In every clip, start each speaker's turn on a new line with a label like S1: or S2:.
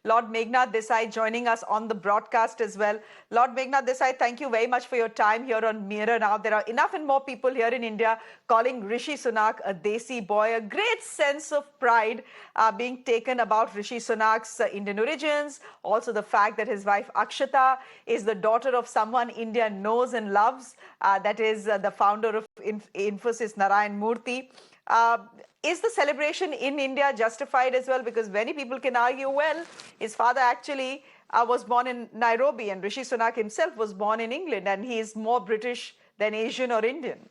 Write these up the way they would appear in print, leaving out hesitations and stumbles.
S1: Lord Meghnad Desai joining us on the broadcast as well. Lord Meghnad Desai, thank you very much for your time here on Mirror Now. There are enough and more people here in India calling Rishi Sunak a Desi boy. A great sense of pride being taken about Rishi Sunak's Indian origins. Also the fact that his wife Akshata is the daughter of someone India knows and loves. That is the founder of Infosys, Narayan Murthy. Is the celebration in India justified as well? Because many people can argue, well, his father actually was born in Nairobi and Rishi Sunak himself was born in England and he is more British than Asian or Indian.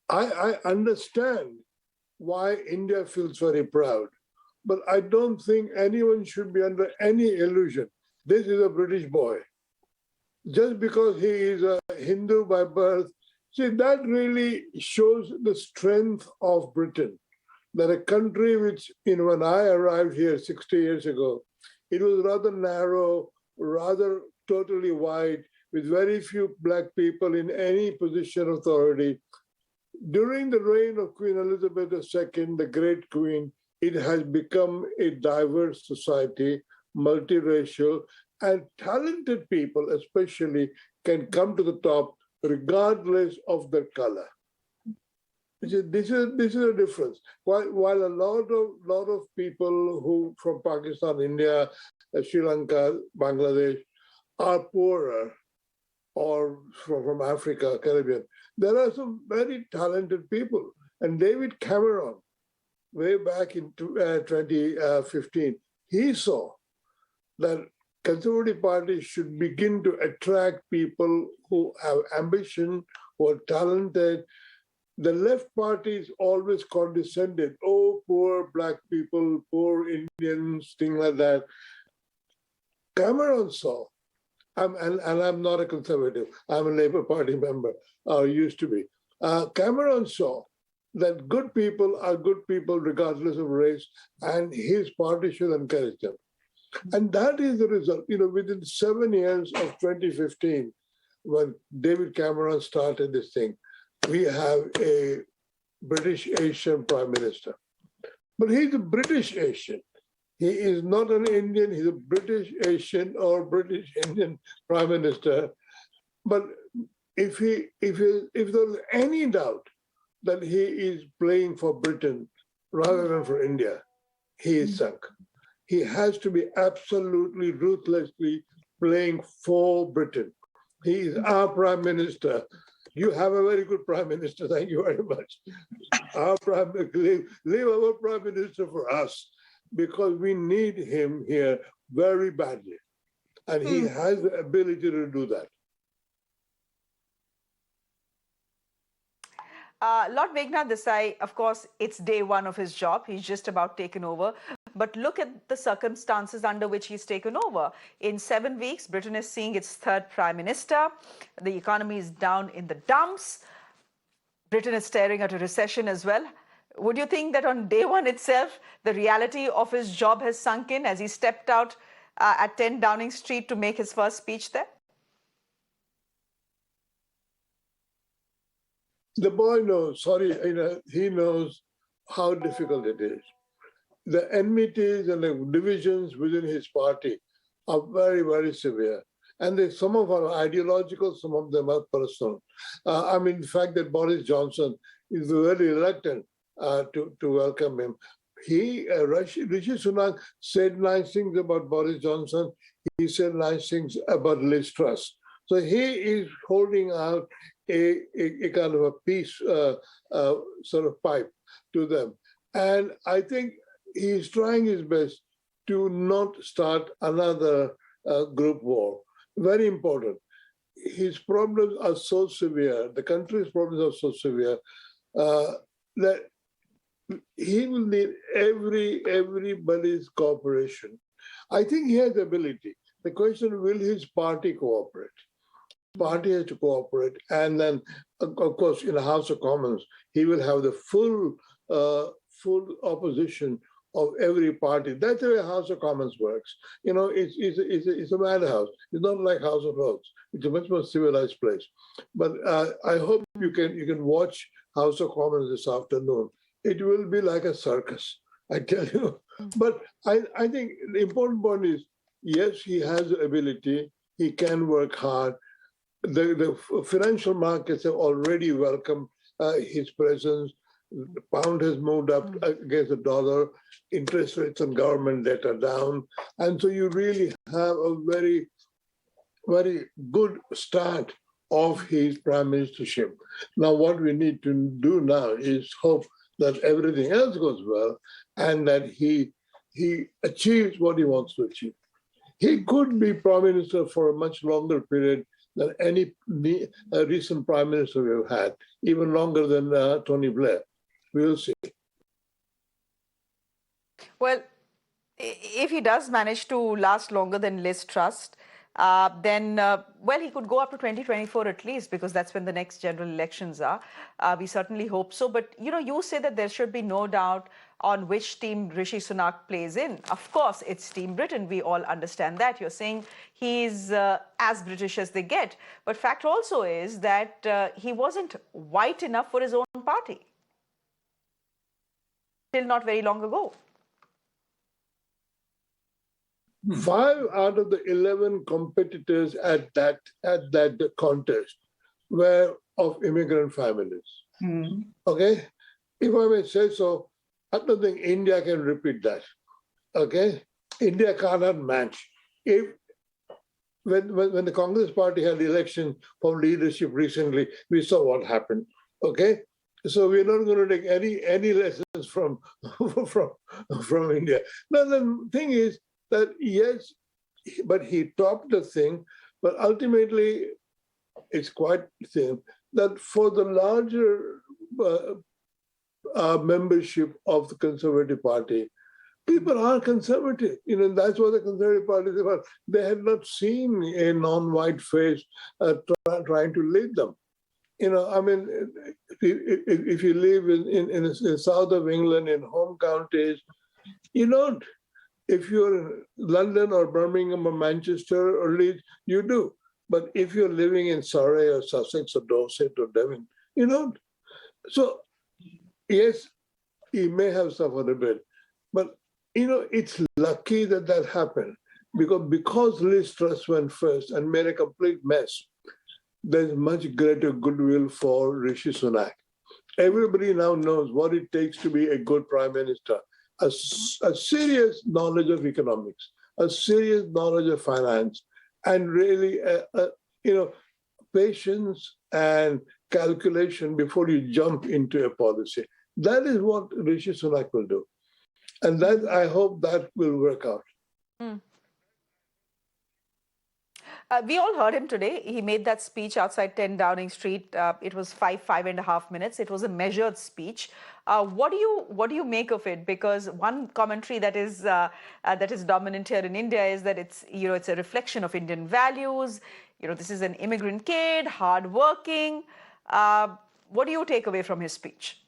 S2: I understand why India feels very proud, but I don't think anyone should be under any illusion. This is a British boy. Just because he is a Hindu by birth, see, that really shows the strength of Britain. That a country which, when I arrived here 60 years ago, it was rather narrow, rather totally white, with very few black people in any position of authority. During the reign of Queen Elizabeth II, the great queen, it has become a diverse society, multiracial, and talented people especially can come to the top regardless of their color. This is a difference. While a lot of people who from Pakistan, India, Sri Lanka, Bangladesh are poorer, or from Africa, Caribbean, there are some very talented people. And David Cameron, way back in 2015, he saw that Conservative Party should begin to attract people who have ambition, who are talented. The left parties always condescended, oh, poor black people, poor Indians, things like that. Cameron saw, and I'm not a conservative, I'm a Labour Party member, or used to be. Cameron saw that good people are good people regardless of race, and his party should encourage them. And that is the result. Within 7 years of 2015, when David Cameron started this thing, we have a British Asian Prime Minister. But he's a British Asian. He is not an Indian, he's a British Asian or British Indian Prime Minister. But if there's any doubt that he is playing for Britain rather than for India, he is sunk. He has to be absolutely ruthlessly playing for Britain. He is our Prime Minister. You have a very good Prime Minister, thank you very much. Leave our Prime Minister for us, because we need him here very badly. And he has the ability to do that.
S1: Lord Meghnad Desai, of course, it's day one of his job. He's just about taken over. But look at the circumstances under which he's taken over. In 7 weeks, Britain is seeing its third prime minister. The economy is down in the dumps. Britain is staring at a recession as well. Would you think that on day one itself, the reality of his job has sunk in as he stepped out at 10 Downing Street to make his first speech there?
S2: The boy knows, he knows how difficult it is. The enmities and the divisions within his party are very, very severe. And some of them are ideological, some of them are personal. The fact that Boris Johnson is very reluctant to welcome him. Rishi Sunak said nice things about Boris Johnson. He said nice things about Liz Truss. So he is holding out a kind of a peace sort of pipe to them. And I think he's trying his best to not start another group war. Very important. His problems are so severe, the country's problems are so severe, that he will need everybody's cooperation. I think he has the ability. The question, will his party cooperate? Party has to cooperate. And then, of course, in the House of Commons, he will have the full opposition of every party. That's the way House of Commons works. It's a madhouse. It's not like House of Lords. It's a much more civilized place. But I hope you can watch House of Commons this afternoon. It will be like a circus. I tell you. But I think the important point is, yes, he has the ability. He can work hard. The financial markets have already welcomed his presence. The pound has moved up against the dollar. Interest rates on government debt are down. And so you really have a very, very good start of his prime ministership. Now, what we need to do now is hope that everything else goes well and that he achieves what he wants to achieve. He could be prime minister for a much longer period than any recent prime minister we've had, even longer than Tony Blair. We'll see.
S1: Well, if he does manage to last longer than Liz Truss, then, well, he could go up to 2024 at least, because that's when the next general elections are. We certainly hope so. But, you say that there should be no doubt on which team Rishi Sunak plays in. Of course, it's Team Britain. We all understand that. You're saying he's as British as they get. But fact also is that he wasn't white enough for his own party till not very long ago.
S2: 5 out of the 11 competitors at that contest were of immigrant families. Okay? If I may say so, I don't think India can repeat that. Okay? India cannot match. When the Congress party had election for leadership recently, we saw what happened. Okay? So we're not going to take any lessons from India. Now the thing is that yes, but he topped the thing, but ultimately it's quite thin that for the larger membership of the Conservative Party, people are conservative. That's what the Conservative Party is about. They had not seen a non-white face trying to lead them. If you live in the south of England, in home counties, you don't. If you're in London or Birmingham or Manchester or Leeds, you do. But if you're living in Surrey or Sussex or Dorset or Devon, you don't. So, yes, he may have suffered a bit. But, it's lucky that happened. Because Liz Truss went first and made a complete mess, there's much greater goodwill for Rishi Sunak. Everybody now knows what it takes to be a good prime minister. A serious knowledge of economics, a serious knowledge of finance, and really, patience and calculation before you jump into a policy. That is what Rishi Sunak will do. And that I hope that will work out.
S1: We all heard him today. He made that speech outside 10 Downing Street. It was 5.5 minutes. It was a measured speech. What do you make of it? Because one commentary that is dominant here in India is that it's a reflection of Indian values. This is an immigrant kid, hardworking. What do you take away from his speech?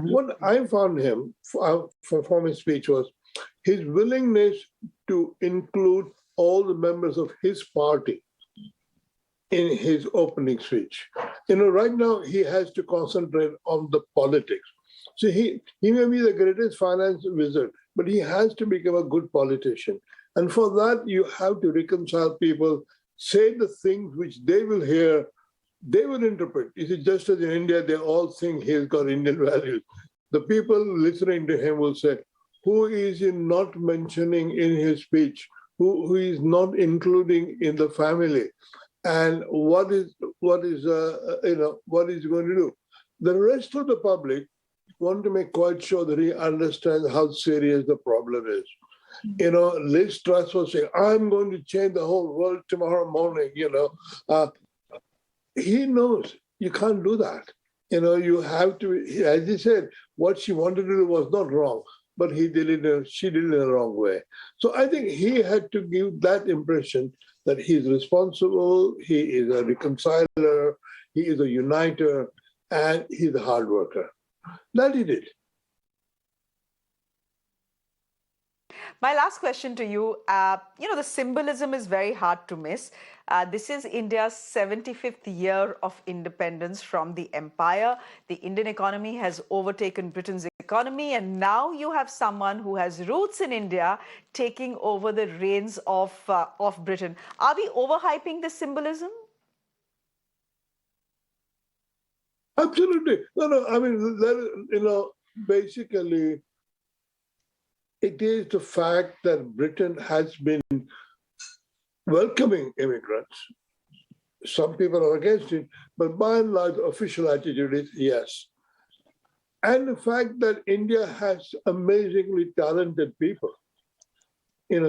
S2: What I found him from his speech was his willingness to include all the members of his party in his opening speech. Right now he has to concentrate on the politics. So he may be the greatest finance wizard, but he has to become a good politician. And for that, you have to reconcile people, say the things which they will hear, they will interpret. You see, just as in India, they all think he's got Indian values. The people listening to him will say, who is he not mentioning in his speech? Who is not including in the family? And what is going to do? The rest of the public want to make quite sure that he understands how serious the problem is. Liz Truss was saying, I'm going to change the whole world tomorrow morning, He knows you can't do that. You have to, as he said, what she wanted to do was not wrong, but she did it in the wrong way. So I think he had to give that impression that he's responsible, he is a reconciler, he is a uniter, and he's a hard worker. That he did.
S1: My last question to you, the symbolism is very hard to miss. This is India's 75th year of independence from the empire. The Indian economy has overtaken Britain's economy, and now you have someone who has roots in India taking over the reins of Britain. Are we overhyping this symbolism?
S2: Absolutely. No. I mean, basically, it is the fact that Britain has been welcoming immigrants. Some people are against it, but by and large, the official attitude is yes. And the fact that India has amazingly talented people.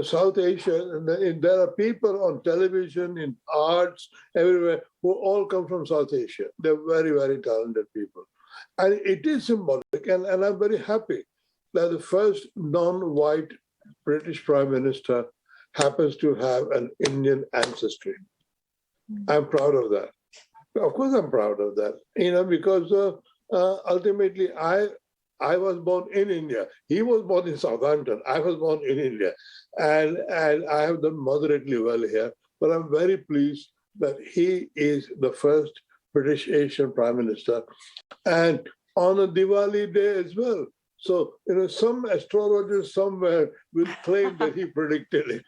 S2: South Asia, and there are people on television, in arts, everywhere, who all come from South Asia. They're very, very talented people. And it is symbolic, and I'm very happy that the first non-white British Prime Minister happens to have an Indian ancestry. I'm proud of that. Of course, I'm proud of that. Because ultimately, I was born in India. He was born in Southampton. I was born in India, and I have done moderately well here. But I'm very pleased that he is the first British Asian Prime Minister, and on a Diwali day as well. So, some astrologer somewhere will claim that he predicted it.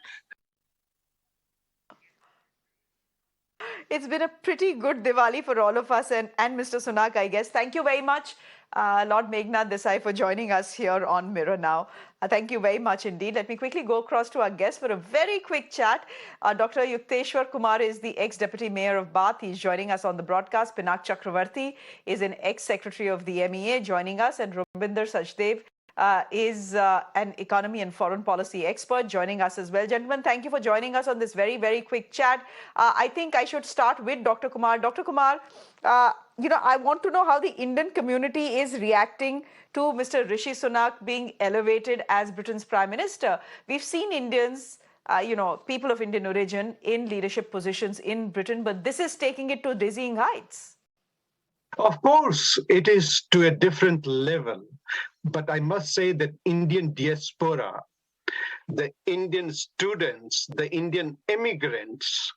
S1: It's been a pretty good Diwali for all of us and Mr. Sunak, I guess. Thank you very much, Lord Meghnad Desai, for joining us here on Mirror Now. Thank you very much indeed. Let me quickly go across to our guest for a very quick chat. Dr. Yukteswar Kumar is the ex-Deputy Mayor of Bath. He's joining us on the broadcast. Pinak Chakravarti is an ex-Secretary of the MEA joining us. And Rubinder Sachdev is an economy and foreign policy expert joining us as well. Gentlemen, thank you for joining us on this very, very quick chat. I think I should start with Dr. Kumar. Dr. Kumar, I want to know how the Indian community is reacting to Mr. Rishi Sunak being elevated as Britain's Prime Minister. We've seen Indians, people of Indian origin in leadership positions in Britain, but this is taking it to dizzying heights.
S3: Of course, it is to a different level. But I must say that Indian diaspora, the Indian students, the Indian immigrants,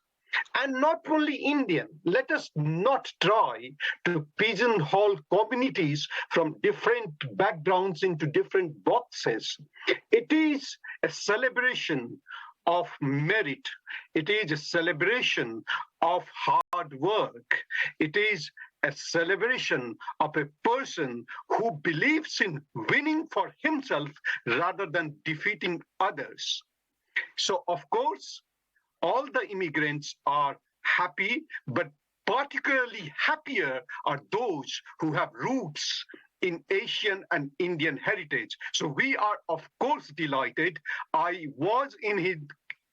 S3: and not only Indian, let us not try to pigeonhole communities from different backgrounds into different boxes. It is a celebration of merit. It is a celebration of hard work. It is a celebration of a person who believes in winning for himself rather than defeating others. So, of course, all the immigrants are happy, but particularly happier are those who have roots in Asian and Indian heritage. So we are, of course, delighted. I was in his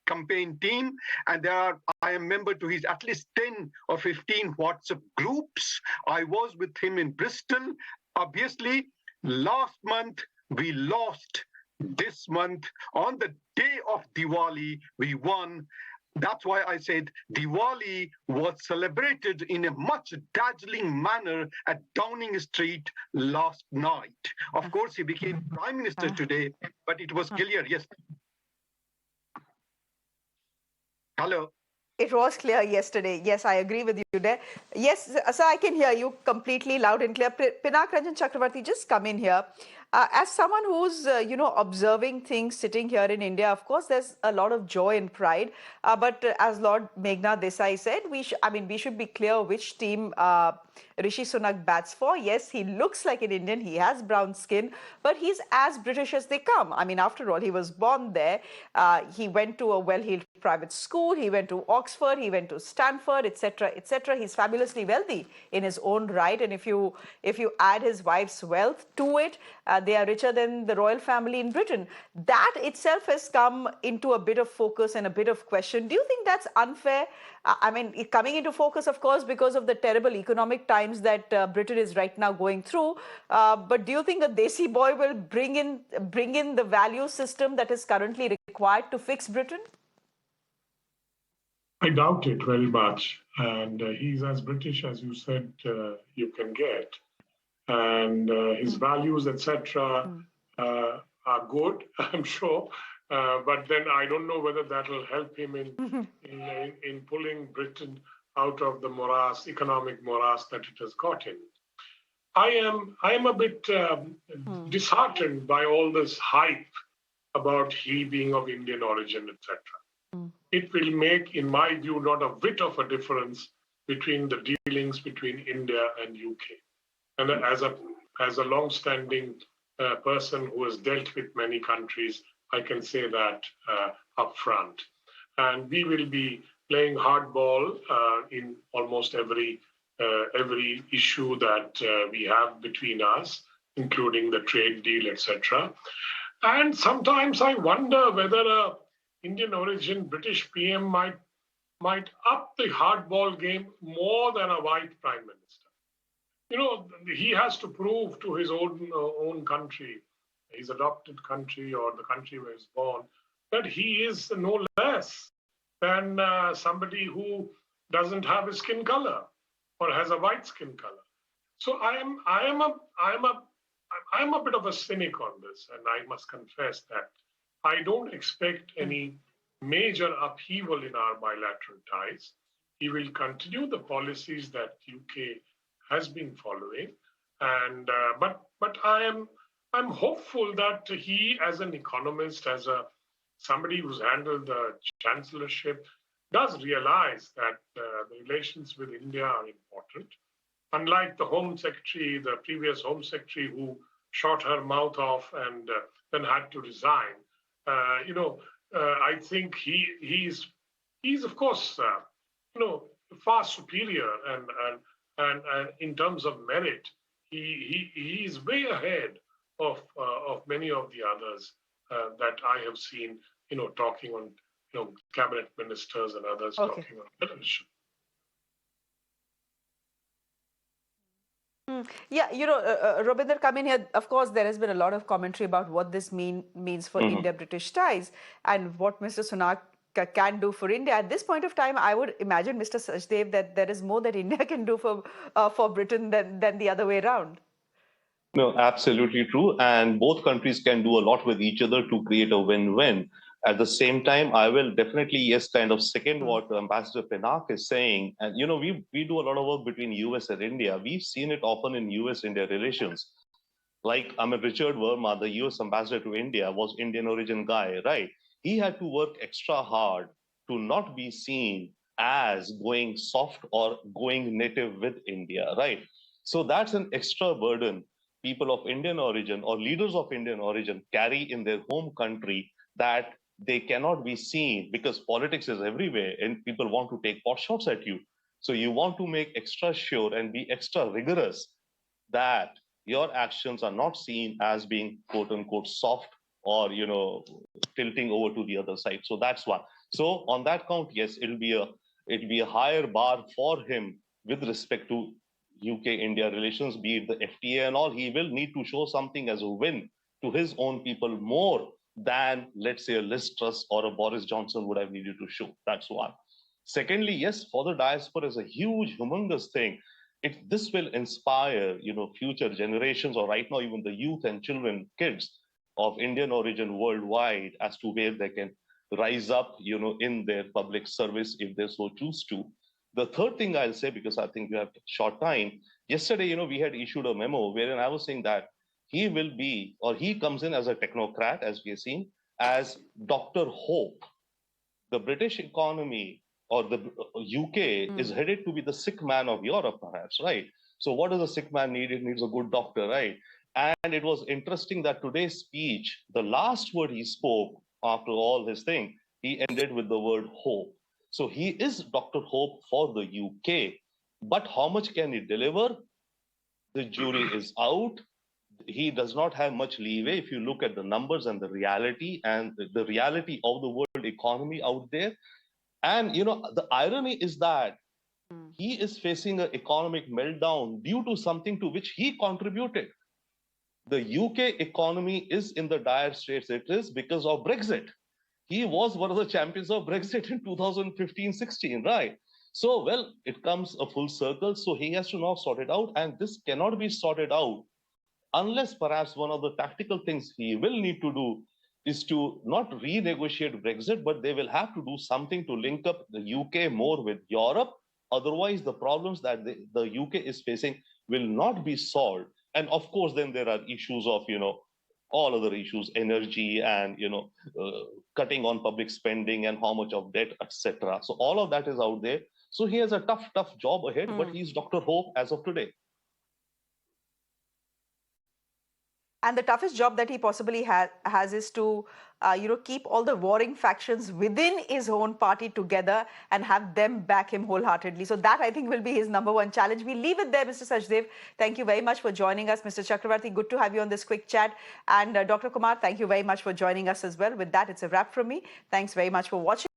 S3: campaign team, and I am member to his at least 10 or 15 WhatsApp groups. I was with him in Bristol. Obviously, last month we lost. This month, on the day of Diwali, we won. That's why I said Diwali was celebrated in a much dazzling manner at Downing Street last night. Of course, he became Prime Minister today, but it was clear, yes. Hello.
S1: It was clear yesterday. Yes, I agree with you there. Yes, sir, I can hear you completely loud and clear. Pinak Ranjan Chakravarti, just come in here. As someone who's, observing things sitting here in India, of course, there's a lot of joy and pride. But as Lord Meghnad Desai said, we should be clear which team Rishi Sunak bats for. Yes, he looks like an Indian. He has brown skin, but he's as British as they come. I mean, after all, he was born there. He went to a well-heeled private school. He went to Oxford. He went to Stanford, etc., etc. He's fabulously wealthy in his own right. And if you add his wife's wealth to it, they are richer than the royal family in Britain. That itself has come into a bit of focus and a bit of question. Do you think that's unfair? Coming into focus, of course, because of the terrible economic times that Britain is right now going through. But do you think a Desi boy will bring in the value system that is currently required to fix Britain?
S4: I doubt it very much. And he's as British as you said you can get. And his values, etc., are good, I'm sure. But then I don't know whether that will help him in pulling Britain out of the morass, economic morass that it has got in. I am a bit disheartened by all this hype about he being of Indian origin, etc. It will make, in my view, not a bit of a difference between the dealings between India and UK. And as a long-standing person who has dealt with many countries, I can say that up front. And we will be playing hardball in almost every issue that we have between us, including the trade deal, etc. And sometimes I wonder whether a Indian origin British PM might up the hardball game more than a white prime minister. You know, he has to prove to his own country, his adopted country or the country where he's born, that he is no less than somebody who doesn't have a skin color or has a white skin color. So I am a bit of a cynic on this, and I must confess that I don't expect any major upheaval in our bilateral ties. He will continue the policies that UK has been following, and but I'm hopeful that he, as an economist, as somebody who's handled the chancellorship, does realize that the relations with India are important. Unlike the Home Secretary, the previous Home Secretary, who shot her mouth off and then had to resign, I think he's of course far superior and in terms of merit, he's way ahead of many of the others that I have seen, talking on cabinet ministers and others talking on television.
S1: Yeah, Robinder, come in here. Of course, there has been a lot of commentary about what this means for India-British ties and what Mr. Sunak can do for India. At this point of time, I would imagine, Mr. Sachdev, that there is more that India can do for Britain than the other way around.
S5: No, absolutely true. And both countries can do a lot with each other to create a win-win. At the same time, I will definitely, yes, kind of second what Ambassador Pinnock is saying. And, we do a lot of work between US and India. We've seen it often in US-India relations. Like, Richard Verma, the US ambassador to India, was Indian origin guy, right? He had to work extra hard to not be seen as going soft or going native with India, right? So that's an extra burden people of Indian origin or leaders of Indian origin carry in their home country, that they cannot be seen because politics is everywhere and people want to take pot shots at you. So you want to make extra sure and be extra rigorous that your actions are not seen as being quote unquote soft or tilting over to the other side. So that's one. So on that count, yes, it'll be a higher bar for him with respect to UK-India relations, be it the FTA and all. He will need to show something as a win to his own people more than, let's say, a Liz Truss or a Boris Johnson would have needed to show. That's one. Secondly, yes, for the diaspora is a huge, humongous thing. This will inspire, future generations, or right now even the youth and children, kids of Indian origin worldwide, as to where they can rise up, in their public service if they so choose to. The third thing I'll say, because I think we have short time, yesterday, we had issued a memo wherein I was saying that he will be, or he comes in as a technocrat, as we have seen, as Dr. Hope. The British economy or the UK is headed to be the sick man of Europe, perhaps, right? So what does a sick man need? It needs a good doctor, right? And it was interesting that today's speech, the last word he spoke after all his thing, he ended with the word hope. So he is Dr. Hope for the UK, but how much can he deliver? The jury is out. He does not have much leeway if you look at the numbers and the reality of the world economy out there. And, the irony is that he is facing an economic meltdown due to something to which he contributed. The UK economy is in the dire straits it is because of Brexit. He was one of the champions of Brexit in 2015-16, right? So, well, it comes a full circle. So he has to now sort it out. And this cannot be sorted out unless perhaps one of the tactical things he will need to do is to not renegotiate Brexit, but they will have to do something to link up the UK more with Europe. Otherwise, the problems that the UK is facing will not be solved. And of course, then there are issues of, all other issues, energy and, cutting on public spending and how much of debt, etc. So all of that is out there. So he has a tough job ahead, but he's Dr. Hope as of today.
S1: And the toughest job that he possibly has is to, keep all the warring factions within his own party together and have them back him wholeheartedly. So that, I think, will be his number one challenge. We leave it there, Mr. Sachdev. Thank you very much for joining us. Mr. Chakravarti, good to have you on this quick chat. And Dr. Kumar, thank you very much for joining us as well. With that, it's a wrap from me. Thanks very much for watching.